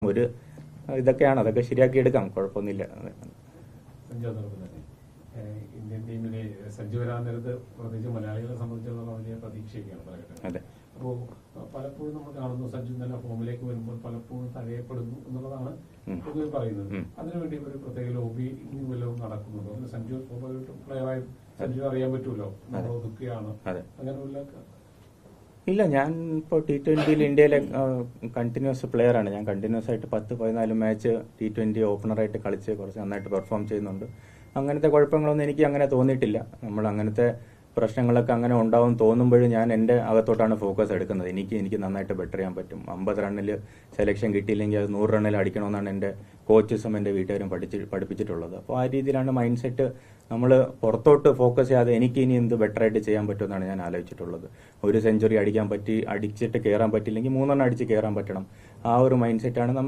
ഒരു ഇതൊക്കെയാണ്, അതൊക്കെ ശരിയാക്കി എടുക്കാം, കുഴപ്പമൊന്നുമില്ല. ഇന്ത്യൻ ടീമിലെ സഞ്ജു വരാൻ നേരത്ത് പ്രത്യേകിച്ച് മലയാളികളെ സംബന്ധിച്ചിടത്തോളം വലിയ പ്രതീക്ഷയൊക്കെയാണ് പലഘട്ടം. അതെ. അപ്പോൾ പലപ്പോഴും നമ്മൾ കാണുന്നു സഞ്ജു നല്ല ഫോമിലേക്ക് വരുമ്പോൾ പലപ്പോഴും തഴയപ്പെടുന്നു എന്നുള്ളതാണ് പൊതുവെ പറയുന്നത്. അതിനുവേണ്ടി ഒരു പ്രത്യേക ലോബി വല്ലതും നടക്കുന്നുണ്ടോ? സഞ്ജു സ്വാഭാവികമായിട്ടും പ്ലെയറായി സഞ്ജു അറിയാൻ പറ്റുമല്ലോ, നമ്മൾ ഒതുക്കുകയാണ് അങ്ങനെ വല്ല. ഇല്ല, ഞാൻ ഇപ്പോൾ T20 ഇന്ത്യയിലെ കണ്ടിന്യൂസ് പ്ലെയറാണ്. ഞാൻ കണ്ടിന്യൂസ് ആയിട്ട് 10-14 മാച്ച് T20 ഓപ്പണറായിട്ട് കളിച്ച് കുറച്ച് നന്നായിട്ട് പെർഫോം ചെയ്യുന്നുണ്ട്. അങ്ങനത്തെ കുഴപ്പങ്ങളൊന്നും എനിക്ക് അങ്ങനെ തോന്നിയിട്ടില്ല. നമ്മൾ അങ്ങനത്തെ പ്രശ്നങ്ങളൊക്കെ അങ്ങനെ ഉണ്ടാവും തോന്നുമ്പോഴും ഞാൻ എൻ്റെ അകത്തോട്ടാണ് ഫോക്കസ് എടുക്കുന്നത്. എനിക്ക് നന്നായിട്ട് ബെറ്റർ ചെയ്യാൻ പറ്റും. 50 റണ്ണിൽ സെലക്ഷൻ കിട്ടിയില്ലെങ്കിൽ അത് 100 റണ്ണിൽ അടിക്കണമെന്നാണ് എൻ്റെ കോച്ചസും എൻ്റെ വീട്ടുകാരും പഠിപ്പിച്ചിട്ടുള്ളത്. അപ്പോൾ ആ രീതിയിലാണ് മൈൻഡ് സെറ്റ്. നമ്മൾ പുറത്തോട്ട് ഫോക്കസ് ചെയ്യാതെ എനിക്ക് ഇനി എന്ത് ബെറ്ററായിട്ട് ചെയ്യാൻ പറ്റുമെന്നാണ് ഞാൻ ആലോചിച്ചിട്ടുള്ളത്. ഒരു സെഞ്ചുറി അടിച്ചിട്ട് കയറാൻ പറ്റില്ലെങ്കിൽ 3 അടിച്ച് കയറാൻ പറ്റണം. ആ ഒരു മൈൻഡ് സെറ്റാണ് നമ്മൾ